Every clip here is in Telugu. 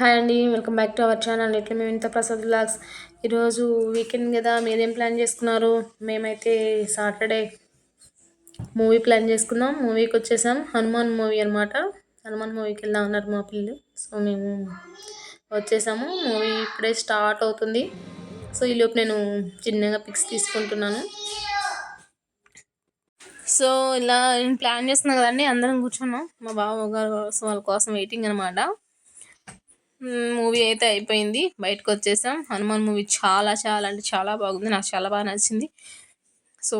హాయ్ అండి, welcome back to our channel. ఇట్లా మేము ఇంత ప్రసాద్ బ్లాగ్స్. ఈరోజు వీకెండ్ కదా, మీరేం ప్లాన్ చేసుకున్నారు? మేమైతే సాటర్డే మూవీ ప్లాన్ చేసుకున్నాం. మూవీకి వచ్చేసాం. హనుమాన్ మూవీ అనమాట. హనుమాన్ మూవీకి వెళ్దాం అన్నారు మా పిల్లలు. సో మేము వచ్చేసాము. మూవీ ఇప్పుడే స్టార్ట్ అవుతుంది. సో ఈలోపు నేను చిన్నగా పిక్స్ తీసుకుంటున్నాను. సో ఇలా నేను ప్లాన్ చేస్తున్నాను కదండి, అందరం కూర్చున్నాం. మా బావ గారు వాళ్ళ కోసం వెయిటింగ్ అనమాట. మూవీ అయితే అయిపోయింది, బయటకు వచ్చేసాం. హనుమాన్ మూవీ చాలా చాలా అంటే చాలా బాగుంది, నాకు చాలా బాగా నచ్చింది. సో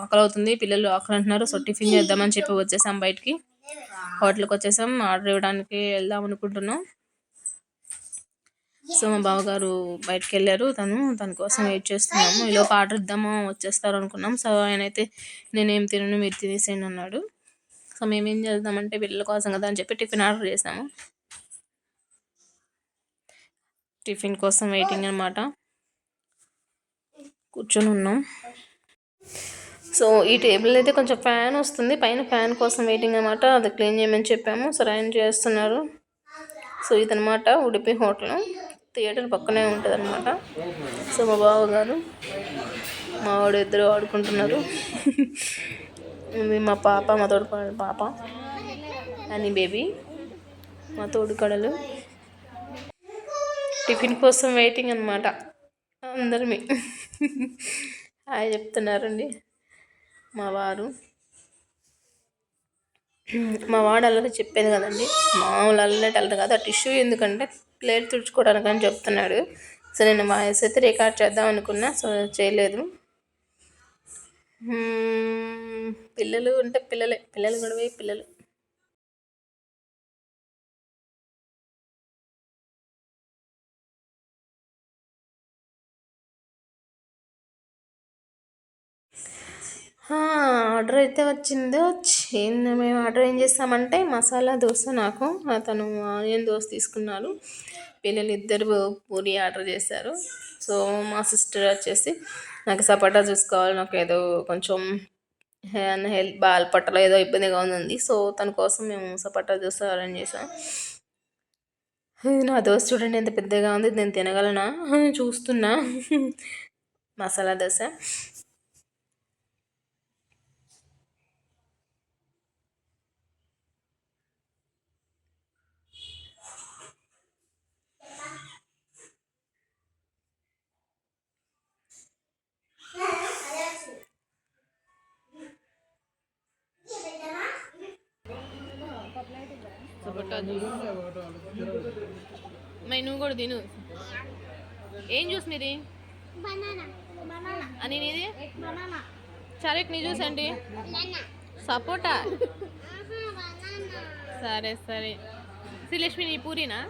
ఆకలి అవుతుంది, పిల్లలు ఆకలి అంటున్నారు. సో టిఫిన్ చేద్దామని చెప్పి వచ్చేసాం బయటికి. హోటల్కి వచ్చేసాం, ఆర్డర్ ఇవ్వడానికి వెళ్దాం అనుకుంటున్నాం. సో మా బావగారు బయటకు వెళ్ళారు, తన కోసం వెయిట్ చేస్తున్నాము. ఈలోపు ఆర్డర్ ఇద్దాము, వచ్చేస్తారు అనుకున్నాం. సో ఆయన అయితే నేనేం తినను, మీరు తినేసేయండి అన్నాడు. సో మేమేం చేద్దామంటే పిల్లల కోసం కదా అని చెప్పి టిఫిన్ ఆర్డర్ చేసాము. టిఫిన్ కోసం వెయిటింగ్ అనమాట, కూర్చొని ఉన్నాం. సో ఈ టేబుల్ అయితే కొంచెం ఫ్యాన్ వస్తుంది, పైన ఫ్యాన్ కోసం వెయిటింగ్ అనమాట. అది క్లీన్ చేయమని చెప్పాము, సరే ఆయన చేస్తున్నారు. సో ఇదనమాట ఉడిపి హోటల్, థియేటర్ పక్కనే ఉంటుంది అనమాట. సో మా బావ గారు మా వాడు ఇద్దరు ఆడుకుంటున్నారు. మా పాప, మా తోడు పాప అని బేబీ, మా తోడు కడలు. టిఫిన్ కోసం వెయిటింగ్ అనమాట అందరమే. హాయ్ చెప్తున్నారండి మా వారు. మా వాడు అల్లరి చెప్పేది కదండి, మామూలు అల్లరి కాదు. ఆ టిష్యూ ఎందుకంటే ప్లేట్ తుడుచుకోవడానికి అని చెప్తున్నాడు. సో నేను వాయిస్ అయితే రికార్డ్ చేద్దాం అనుకున్నా, సో చేయలేదు. పిల్లలు అంటే పిల్లలు గొడవే పిల్లలు. ఆర్డర్ అయితే వచ్చింది. మేము ఆర్డర్ ఏం చేస్తామంటే మసాలా దోశ, నాకు అతను ఆనియన్ దోశ తీసుకున్నారు. పిల్లలు ఇద్దరు పూరి ఆర్డర్ చేశారు. సో మా సిస్టర్ వచ్చేసి నాకు సపోటా చూసుకోవాలి, నాకు ఏదో కొంచెం హెల్త్ పట్టలో ఏదో ఇబ్బందిగా ఉంది. సో తన కోసం మేము సపోటా దోశ అరేంజ్ చేసాం. నా దోశ చూడండి ఎంత పెద్దగా ఉంది, నేను తినగలనా చూస్తున్నా. మసాలా దోశ నువ్వు కూడా తిను. ఏం జ్యూస్ మీది అని నీది? సరే నీ జ్యూస్ అండి, సపోటా. సరే సరే. శ్రీలక్ష్మి నీ పూరీనా?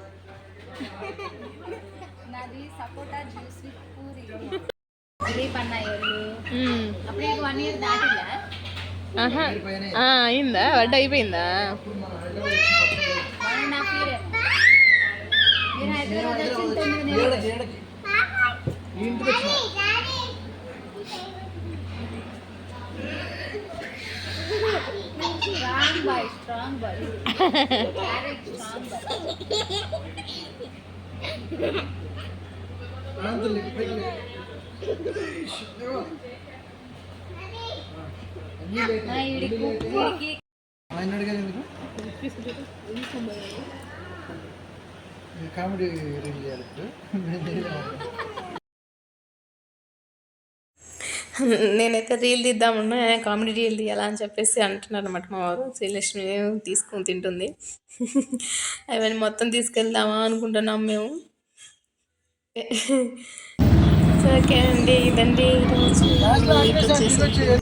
నాది సపోటా జ్యూస్ విత్ పూరి. అప్పుడు 1 year దాటిలా? అయిందా? వడ్డ అయిపోయిందా? Strong boy. కామెడీ నేనైతే రీల్ తీద్దామన్నా, కామెడీ రీల్ తీయాలా అని చెప్పేసి అంటున్నారు అనమాట మా వారు. శ్రీలక్ష్మి తీసుకొని తింటుంది. అవన్నీ మొత్తం తీసుకెళ్దామా అనుకుంటున్నాం మేము. ఓకే అండి, ఇదండి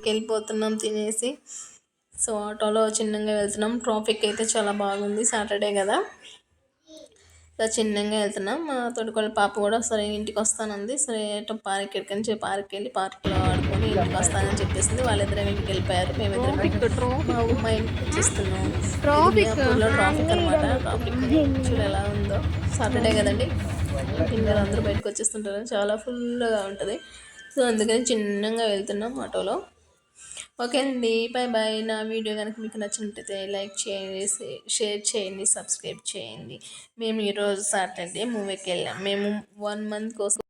వెళ్ళిపోతున్నాం తినేసి. సో ఆటోలో చిన్నగా వెళ్తున్నాం. ట్రాఫిక్ అయితే చాలా బాగుంది, సాటర్డే కదా. సో చిన్నగా వెళ్తున్నాం. మా తోడుకోళ్ళ పాప కూడా సరే ఇంటికి వస్తానంది. సరే పార్క్ ఎక్కడికని చెప్పి పార్క్కి వెళ్ళి పార్క్లో ఆడుకొని ఇంటికి వస్తానని చెప్పేసింది. వాళ్ళిద్దరం ఇంటికి వెళ్ళిపోయారు. మేమిద్దరం మా ఇంటికి వచ్చేస్తున్నాం. మియాపూర్లో ట్రాఫిక్ అనమాట. ట్రాఫిక్ చూడు ఎలా ఉందో. సాటర్డే కదండి, పిల్లలు అందరూ బయటకు వచ్చేస్తుంటారు, చాలా ఫుల్గా ఉంటుంది. సో అందుకని చిన్నగా వెళ్తున్నాం ఆటోలో. ఓకే అండి, బాయ్ బాయ్. నా వీడియో కనుక మీకు నచ్చినట్టయితే లైక్ చేయండి, షేర్ చేయండి, సబ్స్క్రైబ్ చేయండి. మేము ఈరోజు సాటర్డే మూవీకి వెళ్ళాం. మేము 1 మంత్ కోసం